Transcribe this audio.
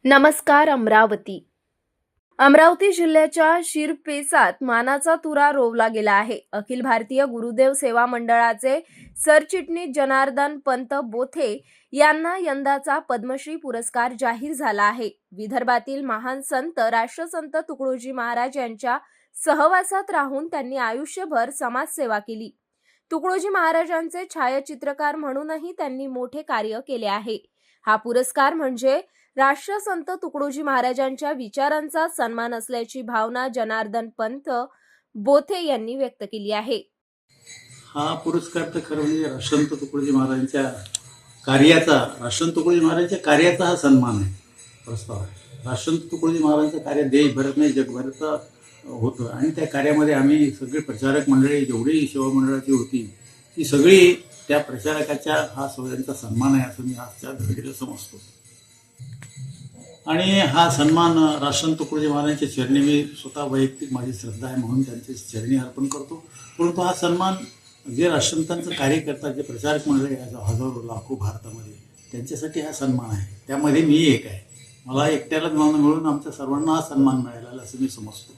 नमस्कार अमरावती. अमरावती जिल्ह्याच्या शिरपेचात मानाचा तुरा रोवला गेला आहे. अखिल भारतीय गुरुदेव सेवा मंडळाचे सरचिटणीस जनार्दन पंत बोथे यांना यंदाचा पद्मश्री पुरस्कार जाहीर झाला आहे. विदर्भातील महान संत राष्ट्रसंत तुकडोजी महाराज यांच्या सहवासात राहून त्यांनी आयुष्यभर समाजसेवा केली. तुकडोजी महाराजांचे छायाचित्रकार म्हणूनही त्यांनी मोठे कार्य केले आहे. हा पुरस्कार म्हणजे राष्ट्रसंत तुकडोजी महाराजांच्या विचारांचा सन्मान असल्याची भावना जनार्दन पंत बोथे यांनी व्यक्त केली आहे. हा पुरस्कार तर खरं म्हणजे राष्ट्रसंत तुकडोजी महाराजांच्या कार्याचा हा सन्मान आहे, प्रस्ताव आहे. राष्ट्रसंत तुकडोजी महाराजांचं कार्य देशभरात नाही जगभरात होतं आणि त्या कार्यामध्ये आम्ही सगळे प्रचारक मंडळी जेवढी सेवा मंडळाची होती ती सगळी त्या प्रचारकाच्या हा सगळ्यांचा सन्मान आहे असं मी आजच्या घडीला समजतो. आणि हा सन्मान राष्ट्रसंत तुकडोजी महाराजांच्या चरणी मी स्वतः वैयक्तिक माझी श्रद्धा आहे म्हणून त्यांच्या चरणी अर्पण करतो. परंतु हा सन्मान जे राष्ट्रसंतांचं कार्य करतात, जे प्रचारक मंडळी हजारो लाखो भारतामध्ये, त्यांच्यासाठी हा सन्मान आहे. त्यामध्ये मी एक आहे. मला एकट्याला मिळून आमच्या सर्वांना हा सन्मान मिळाला असं मी समजतो.